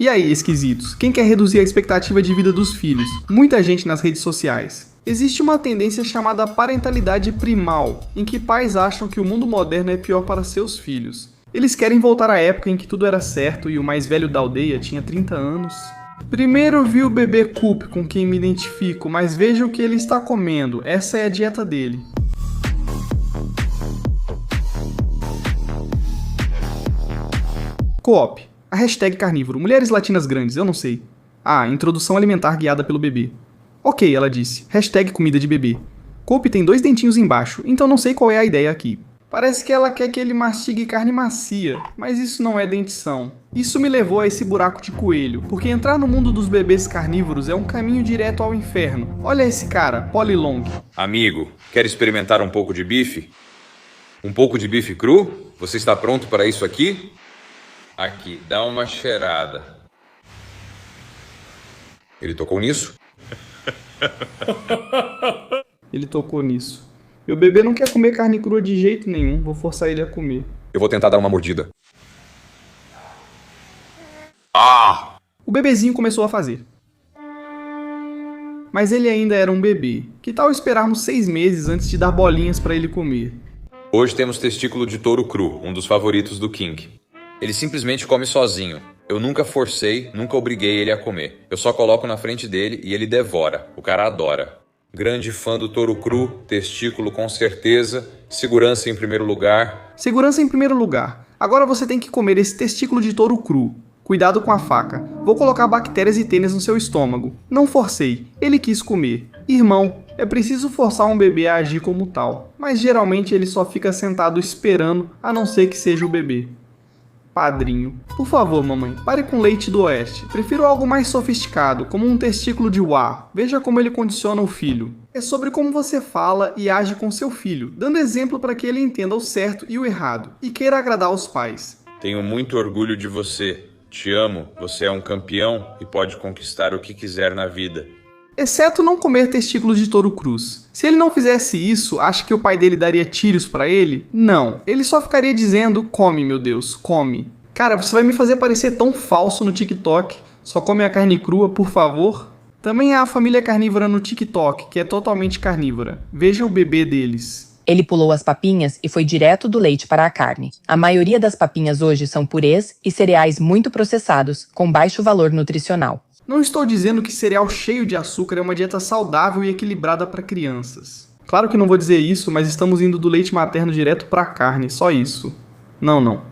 E aí, esquisitos, quem quer reduzir a expectativa de vida dos filhos? Muita gente nas redes sociais. Existe uma tendência chamada parentalidade primal, em que pais acham que o mundo moderno é pior para seus filhos. Eles querem voltar à época em que tudo era certo e o mais velho da aldeia tinha 30 anos. Primeiro vi o bebê Coop, com quem me identifico, mas veja o que ele está comendo, essa é a dieta dele. Coop, a hashtag carnívoro, mulheres latinas grandes, eu não sei. Ah, introdução alimentar guiada pelo bebê. Ok, ela disse, hashtag comida de bebê. Coop tem 2 dentinhos embaixo, então não sei qual é a ideia aqui. Parece que ela quer que ele mastigue carne macia, mas isso não é dentição. Isso me levou a esse buraco de coelho, porque entrar no mundo dos bebês carnívoros é um caminho direto ao inferno. Olha esse cara, Polylong. Amigo, quer experimentar um pouco de bife? Um pouco de bife cru? Você está pronto para isso aqui? Aqui, dá uma cheirada. Ele tocou nisso? Ele tocou nisso. Meu bebê não quer comer carne crua de jeito nenhum, vou forçar ele a comer. Eu vou tentar dar uma mordida. O bebezinho começou a fazer. Mas ele ainda era um bebê. Que tal esperarmos 6 meses antes de dar bolinhas para ele comer? Hoje temos testículo de touro cru, um dos favoritos do King. Ele simplesmente come sozinho. Eu nunca forcei, nunca obriguei ele a comer. Eu só coloco na frente dele e ele devora. O cara adora. Grande fã do touro cru, testículo com certeza, segurança em primeiro lugar. Segurança em primeiro lugar. Agora você tem que comer esse testículo de touro cru. Cuidado com a faca. Vou colocar bactérias e tênis no seu estômago. Não forcei. Ele quis comer. Irmão, é preciso forçar um bebê a agir como tal. Mas geralmente ele só fica sentado esperando, a não ser que seja o bebê. Padrinho. Por favor, mamãe, pare com leite do oeste. Prefiro algo mais sofisticado, como um testículo de uá. Veja como ele condiciona o filho. É sobre como você fala e age com seu filho, dando exemplo para que ele entenda o certo e o errado, e queira agradar os pais. Tenho muito orgulho de você. Te amo, você é um campeão e pode conquistar o que quiser na vida. Exceto não comer testículos de touro cruz. Se ele não fizesse isso, acha que o pai dele daria tiros pra ele? Não, ele só ficaria dizendo, come meu Deus, come. Cara, você vai me fazer parecer tão falso no TikTok, só come a carne crua, por favor? Também há a família carnívora no TikTok, que é totalmente carnívora. Veja o bebê deles. Ele pulou as papinhas e foi direto do leite para a carne. A maioria das papinhas hoje são purês e cereais muito processados, com baixo valor nutricional. Não estou dizendo que cereal cheio de açúcar é uma dieta saudável e equilibrada para crianças. Claro que não vou dizer isso, mas estamos indo do leite materno direto para a carne, só isso. Não.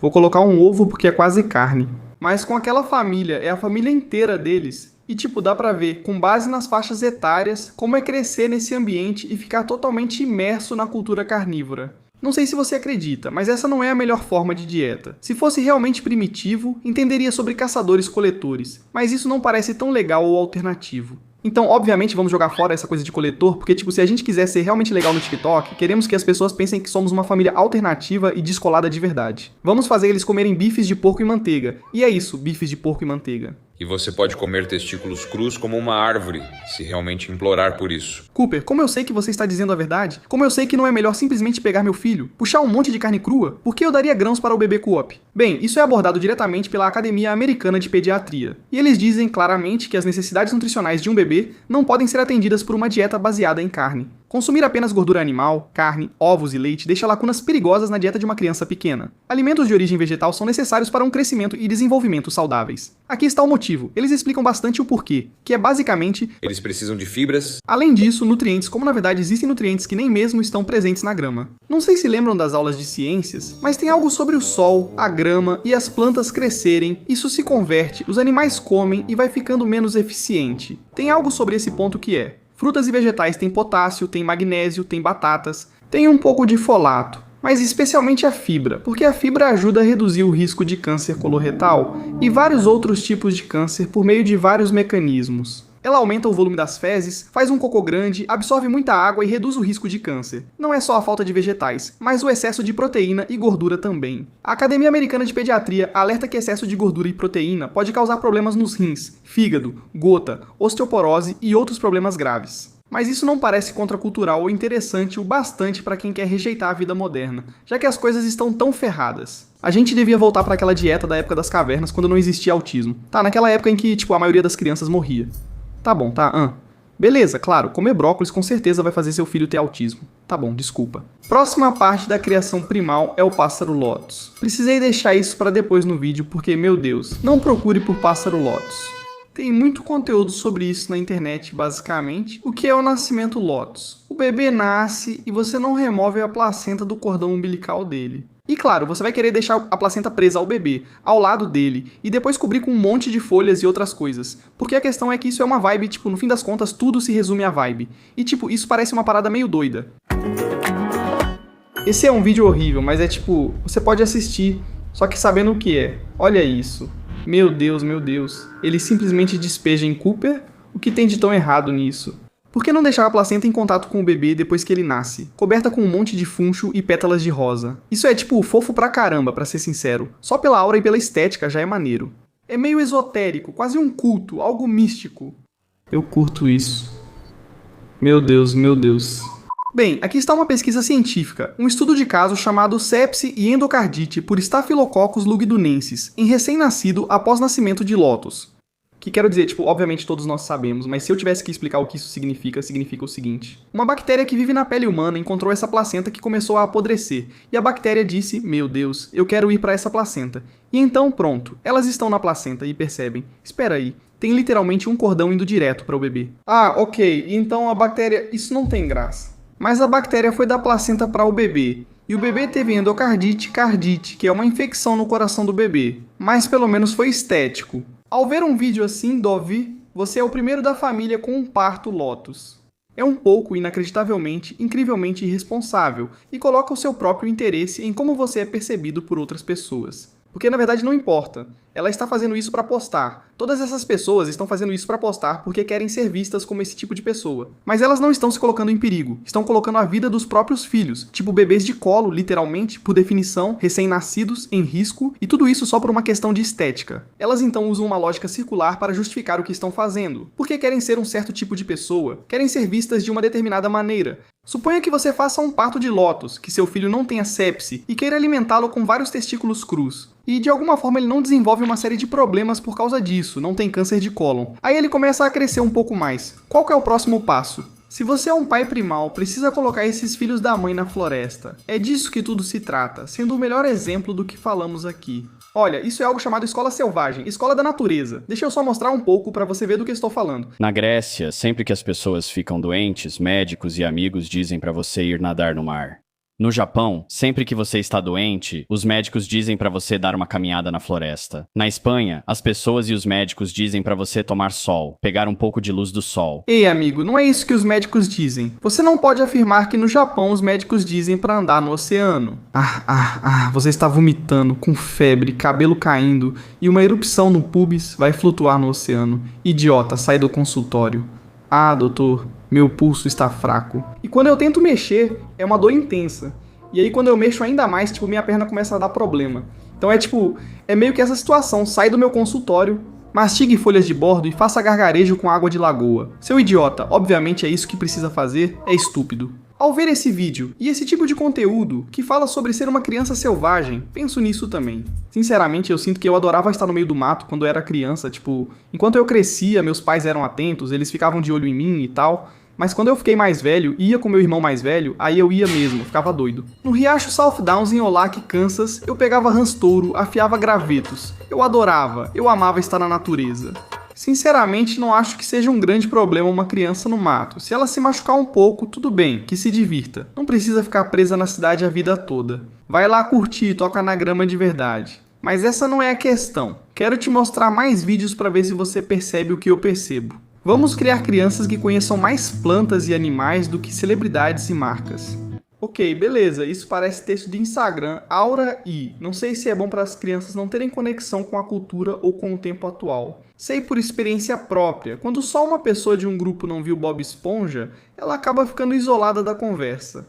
Vou colocar um ovo porque é quase carne. Mas com aquela família, é a família inteira deles. E dá pra ver, com base nas faixas etárias, como é crescer nesse ambiente e ficar totalmente imerso na cultura carnívora. Não sei se você acredita, mas essa não é a melhor forma de dieta. Se fosse realmente primitivo, entenderia sobre caçadores-coletores, mas isso não parece tão legal ou alternativo. Então, obviamente, vamos jogar fora essa coisa de coletor, porque, se a gente quiser ser realmente legal no TikTok, queremos que as pessoas pensem que somos uma família alternativa e descolada de verdade. Vamos fazer eles comerem bifes de porco e manteiga. E é isso, bifes de porco e manteiga. E você pode comer testículos crus como uma árvore, se realmente implorar por isso. Cooper, como eu sei que você está dizendo a verdade? Como eu sei que não é melhor simplesmente pegar meu filho, puxar um monte de carne crua? Por que eu daria grãos para o bebê Coop? Bem, isso é abordado diretamente pela Academia Americana de Pediatria. E eles dizem claramente que as necessidades nutricionais de um bebê não podem ser atendidas por uma dieta baseada em carne. Consumir apenas gordura animal, carne, ovos e leite deixa lacunas perigosas na dieta de uma criança pequena. Alimentos de origem vegetal são necessários para um crescimento e desenvolvimento saudáveis. Aqui está o motivo. Eles explicam bastante o porquê, que é basicamente... Eles precisam de fibras. Além disso, nutrientes, como na verdade existem nutrientes que nem mesmo estão presentes na grama. Não sei se lembram das aulas de ciências, mas tem algo sobre o sol, a grama e as plantas crescerem, isso se converte, os animais comem e vai ficando menos eficiente. Tem algo sobre esse ponto que é: frutas e vegetais têm potássio, têm magnésio, têm batatas, tem um pouco de folato, mas especialmente a fibra, porque a fibra ajuda a reduzir o risco de câncer coloretal e vários outros tipos de câncer por meio de vários mecanismos. Ela aumenta o volume das fezes, faz um cocô grande, absorve muita água e reduz o risco de câncer. Não é só a falta de vegetais, mas o excesso de proteína e gordura também. A Academia Americana de Pediatria alerta que excesso de gordura e proteína pode causar problemas nos rins, fígado, gota, osteoporose e outros problemas graves. Mas isso não parece contracultural ou interessante o bastante para quem quer rejeitar a vida moderna, já que as coisas estão tão ferradas. A gente devia voltar para aquela dieta da época das cavernas, quando não existia autismo. Tá, naquela época em que, tipo, a maioria das crianças morria. Tá bom, tá, Beleza, claro, comer brócolis com certeza vai fazer seu filho ter autismo. Tá bom, desculpa. Próxima parte da criação primal é o pássaro Lotus. Precisei deixar isso para depois no vídeo porque, meu Deus, não procure por pássaro Lotus. Tem muito conteúdo sobre isso na internet, basicamente. O que é o nascimento Lotus? O bebê nasce e você não remove a placenta do cordão umbilical dele. E claro, você vai querer deixar a placenta presa ao bebê, ao lado dele, e depois cobrir com um monte de folhas e outras coisas. Porque a questão é que isso é uma vibe, tipo, no fim das contas, tudo se resume à vibe. E tipo, isso parece uma parada meio doida. Esse é um vídeo horrível, mas é tipo, você pode assistir, só que sabendo o que é. Olha isso. Meu Deus, meu Deus. Ele simplesmente despeja em Cooper? O que tem de tão errado nisso? Por que não deixar a placenta em contato com o bebê depois que ele nasce, coberta com um monte de funcho e pétalas de rosa? Isso é tipo fofo pra caramba, pra ser sincero. Só pela aura e pela estética já é maneiro. É meio esotérico, quase um culto, algo místico. Eu curto isso. Meu Deus, meu Deus. Bem, aqui está uma pesquisa científica, um estudo de caso chamado sepse e endocardite por Staphylococcus lugdunensis, em recém-nascido após nascimento de Lotus. Que quero dizer, tipo, obviamente todos nós sabemos, mas se eu tivesse que explicar o que isso significa o seguinte. Uma bactéria que vive na pele humana encontrou essa placenta que começou a apodrecer, e a bactéria disse, meu Deus, eu quero ir para essa placenta. E então, pronto, elas estão na placenta e percebem, espera aí, tem literalmente um cordão indo direto para o bebê. Ah, ok, então a bactéria, isso não tem graça. Mas a bactéria foi da placenta para o bebê, e o bebê teve endocardite, cardite, que é uma infecção no coração do bebê. Mas pelo menos foi estético. Ao ver um vídeo assim, Dovi, você é o primeiro da família com um parto Lotus. É um pouco, inacreditavelmente, incrivelmente irresponsável, e coloca o seu próprio interesse em como você é percebido por outras pessoas. Porque na verdade não importa. Ela está fazendo isso para postar. Todas essas pessoas estão fazendo isso para postar porque querem ser vistas como esse tipo de pessoa. Mas elas não estão se colocando em perigo. Estão colocando a vida dos próprios filhos, tipo bebês de colo, literalmente, por definição, recém-nascidos, em risco, e tudo isso só por uma questão de estética. Elas então usam uma lógica circular para justificar o que estão fazendo. Porque querem ser um certo tipo de pessoa, querem ser vistas de uma determinada maneira. Suponha que você faça um parto de Lotus, que seu filho não tenha sepse, e queira alimentá-lo com vários testículos crus. E de alguma forma ele não desenvolve uma série de problemas por causa disso, não tem câncer de cólon. Aí ele começa a crescer um pouco mais. Qual que é o próximo passo? Se você é um pai primal, precisa colocar esses filhos da mãe na floresta. É disso que tudo se trata, sendo o melhor exemplo do que falamos aqui. Olha, isso é algo chamado escola selvagem, escola da natureza. Deixa eu só mostrar um pouco para você ver do que estou falando. Na Grécia, sempre que as pessoas ficam doentes, médicos e amigos dizem para você ir nadar no mar. No Japão, sempre que você está doente, os médicos dizem para você dar uma caminhada na floresta. Na Espanha, as pessoas e os médicos dizem para você tomar sol, pegar um pouco de luz do sol. Ei, amigo, não é isso que os médicos dizem. Você não pode afirmar que no Japão os médicos dizem para andar no oceano. Você está vomitando, com febre, cabelo caindo e uma erupção no pubis vai flutuar no oceano. Idiota, sai do consultório. Ah, doutor, meu pulso está fraco. E quando eu tento mexer, é uma dor intensa. E aí quando eu mexo ainda mais, tipo, minha perna começa a dar problema. Então é meio que essa situação, sai do meu consultório, mastigue folhas de bordo e faça gargarejo com água de lagoa. Seu idiota, obviamente é isso que precisa fazer, é estúpido. Ao ver esse vídeo e esse tipo de conteúdo que fala sobre ser uma criança selvagem, penso nisso também. Sinceramente, eu sinto que eu adorava estar no meio do mato quando eu era criança, tipo, enquanto eu crescia, meus pais eram atentos, eles ficavam de olho em mim e tal, mas quando eu fiquei mais velho, ia com meu irmão mais velho, aí eu ia mesmo, ficava doido. No riacho South Downs em Olac, Kansas, eu pegava rãs-touro, afiava gravetos. Eu adorava, eu amava estar na natureza. Sinceramente, não acho que seja um grande problema uma criança no mato. Se ela se machucar um pouco, tudo bem, que se divirta. Não precisa ficar presa na cidade a vida toda. Vai lá curtir, toca na grama de verdade. Mas essa não é a questão. Quero te mostrar mais vídeos para ver se você percebe o que eu percebo. Vamos criar crianças que conheçam mais plantas e animais do que celebridades e marcas. Ok, beleza, isso parece texto de Instagram, Aura I. Não sei se é bom para as crianças não terem conexão com a cultura ou com o tempo atual. Sei por experiência própria, quando só uma pessoa de um grupo não viu Bob Esponja, ela acaba ficando isolada da conversa.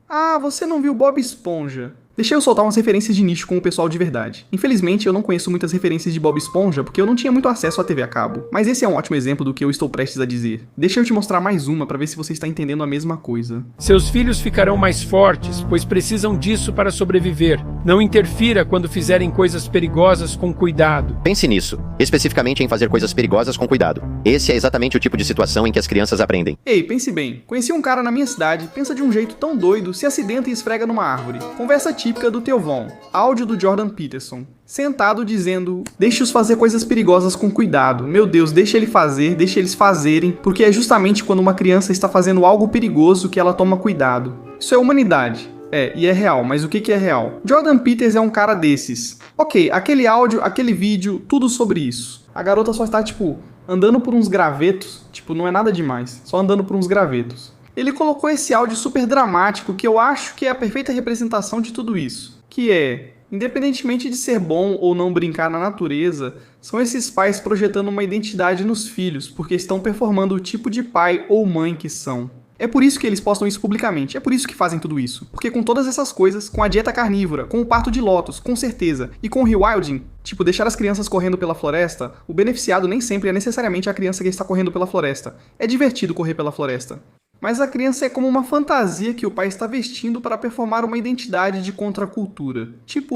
Ah, você não viu Bob Esponja? Deixa eu soltar umas referências de nicho com o pessoal de verdade. Infelizmente, eu não conheço muitas referências de Bob Esponja porque eu não tinha muito acesso à TV a cabo. Mas esse é um ótimo exemplo do que eu estou prestes a dizer. Deixa eu te mostrar mais uma pra ver se você está entendendo a mesma coisa. Seus filhos ficarão mais fortes, pois precisam disso para sobreviver. Não interfira quando fizerem coisas perigosas com cuidado. Pense nisso, especificamente em fazer coisas perigosas com cuidado. Esse é exatamente o tipo de situação em que as crianças aprendem. Ei, pense bem. Conheci um cara na minha cidade, pensa de um jeito tão doido, se acidenta e esfrega numa árvore. Conversa típica do Teovon. Áudio do Jordan Peterson. Sentado dizendo, deixe-os fazer coisas perigosas com cuidado. Meu Deus, deixa eles fazerem, porque é justamente quando uma criança está fazendo algo perigoso que ela toma cuidado. Isso é humanidade. E é real, mas o que é real? Jordan Peters é um cara desses. Ok, aquele áudio, aquele vídeo, tudo sobre isso. A garota só está, andando por uns gravetos. Não é nada demais, só andando por uns gravetos. Ele colocou esse áudio super dramático que eu acho que é a perfeita representação de tudo isso. Que é, independentemente de ser bom ou não brincar na natureza, são esses pais projetando uma identidade nos filhos, porque estão performando o tipo de pai ou mãe que são. É por isso que eles postam isso publicamente, é por isso que fazem tudo isso. Porque com todas essas coisas, com a dieta carnívora, com o parto de Lotus, com certeza, e com o rewilding, deixar as crianças correndo pela floresta, o beneficiado nem sempre é necessariamente a criança que está correndo pela floresta. É divertido correr pela floresta. Mas a criança é como uma fantasia que o pai está vestindo para performar uma identidade de contracultura,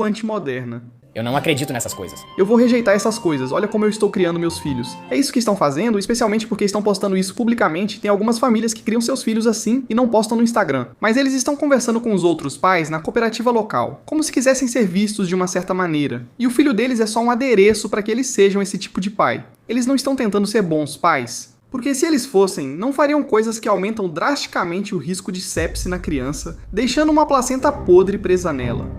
antimoderna. Eu não acredito nessas coisas. Eu vou rejeitar essas coisas, olha como eu estou criando meus filhos. É isso que estão fazendo, especialmente porque estão postando isso publicamente. Tem algumas famílias que criam seus filhos assim e não postam no Instagram. Mas eles estão conversando com os outros pais na cooperativa local, como se quisessem ser vistos de uma certa maneira. E o filho deles é só um adereço para que eles sejam esse tipo de pai. Eles não estão tentando ser bons pais. Porque se eles fossem, não fariam coisas que aumentam drasticamente o risco de sepse na criança, deixando uma placenta podre presa nela.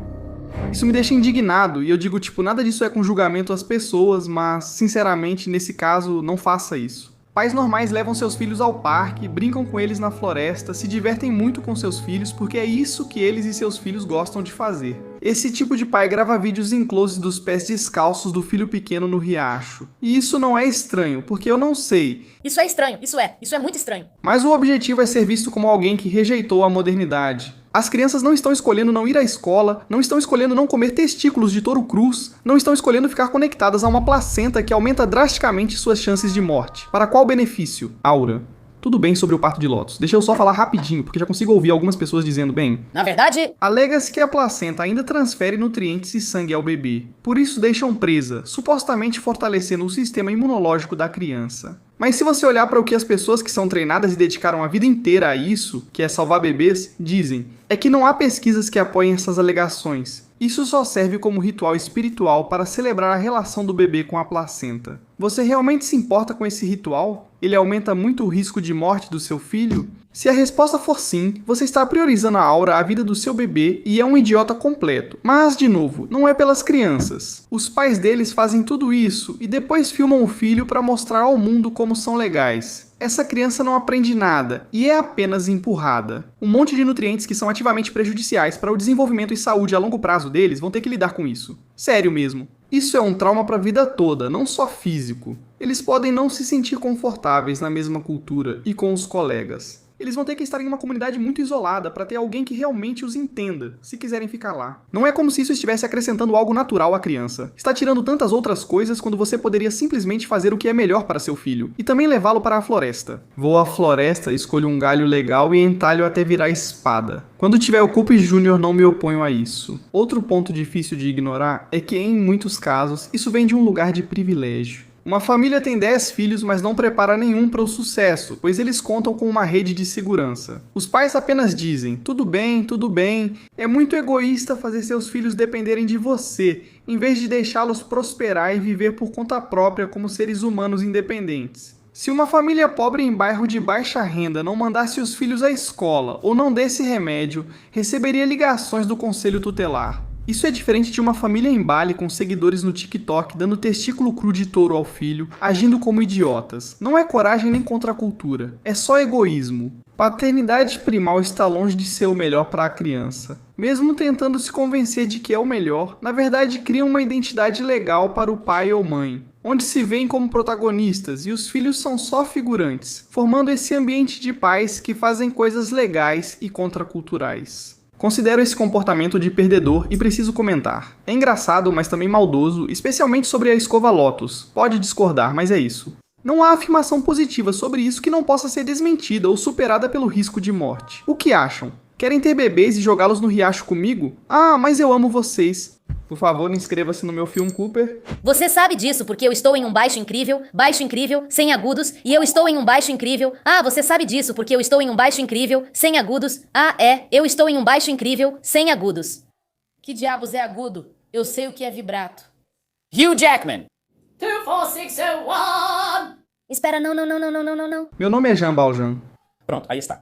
Isso me deixa indignado, e eu digo, nada disso é com julgamento às pessoas, mas, sinceramente, nesse caso, não faça isso. Pais normais levam seus filhos ao parque, brincam com eles na floresta, se divertem muito com seus filhos, porque é isso que eles e seus filhos gostam de fazer. Esse tipo de pai grava vídeos em close dos pés descalços do filho pequeno no riacho. E isso não é estranho, porque eu não sei. Isso é estranho, isso é muito estranho. Mas o objetivo é ser visto como alguém que rejeitou a modernidade. As crianças não estão escolhendo não ir à escola, não estão escolhendo não comer testículos de touro cruz, não estão escolhendo ficar conectadas a uma placenta que aumenta drasticamente suas chances de morte. Para qual benefício? Aura. Tudo bem sobre o parto de Lotus. Deixa eu só falar rapidinho, porque já consigo ouvir algumas pessoas dizendo, na verdade, alega-se que a placenta ainda transfere nutrientes e sangue ao bebê. Por isso deixam presa, supostamente fortalecendo o sistema imunológico da criança. Mas se você olhar para o que as pessoas que são treinadas e dedicaram a vida inteira a isso, que é salvar bebês, dizem, é que não há pesquisas que apoiem essas alegações. Isso só serve como ritual espiritual para celebrar a relação do bebê com a placenta. Você realmente se importa com esse ritual? Ele aumenta muito o risco de morte do seu filho? Se a resposta for sim, você está priorizando a aura, a vida do seu bebê e é um idiota completo. Mas, de novo, não é pelas crianças. Os pais deles fazem tudo isso e depois filmam o filho para mostrar ao mundo como são legais. Essa criança não aprende nada e é apenas empurrada. Um monte de nutrientes que são ativamente prejudiciais para o desenvolvimento e saúde a longo prazo deles vão ter que lidar com isso. Sério mesmo. Isso é um trauma para a vida toda, não só físico. Eles podem não se sentir confortáveis na mesma cultura e com os colegas. Eles vão ter que estar em uma comunidade muito isolada para ter alguém que realmente os entenda, se quiserem ficar lá. Não é como se isso estivesse acrescentando algo natural à criança. Está tirando tantas outras coisas quando você poderia simplesmente fazer o que é melhor para seu filho. E também levá-lo para a floresta. Vou à floresta, escolho um galho legal e entalho até virar espada. Quando tiver o Coupe Júnior, não me oponho a isso. Outro ponto difícil de ignorar é que, em muitos casos, isso vem de um lugar de privilégio. Uma família tem 10 filhos, mas não prepara nenhum para o sucesso, pois eles contam com uma rede de segurança. Os pais apenas dizem, tudo bem, é muito egoísta fazer seus filhos dependerem de você, em vez de deixá-los prosperar e viver por conta própria como seres humanos independentes. Se uma família pobre em bairro de baixa renda não mandasse os filhos à escola ou não desse remédio, receberia ligações do conselho tutelar. Isso é diferente de uma família em Bali com seguidores no TikTok dando testículo cru de touro ao filho, agindo como idiotas. Não é coragem nem contracultura, é só egoísmo. Paternidade primal está longe de ser o melhor para a criança. Mesmo tentando se convencer de que é o melhor, na verdade criam uma identidade legal para o pai ou mãe, onde se veem como protagonistas e os filhos são só figurantes, formando esse ambiente de pais que fazem coisas legais e contraculturais. Considero esse comportamento de perdedor e preciso comentar. É engraçado, mas também maldoso, especialmente sobre a escova Lotus. Pode discordar, mas é isso. Não há afirmação positiva sobre isso que não possa ser desmentida ou superada pelo risco de morte. O que acham? Querem ter bebês e jogá-los no riacho comigo? Ah, mas eu amo vocês. Por favor, inscreva-se no meu filme Cooper. Você sabe disso porque eu estou em um baixo incrível, sem agudos, e eu estou em um baixo incrível. Ah, você sabe disso porque eu estou em um baixo incrível, sem agudos. Ah, eu estou em um baixo incrível, sem agudos. Que diabos é agudo? Eu sei o que é vibrato. Hugh Jackman. 24601! Espera, não. Meu nome é Jean Valjean. Pronto, aí está.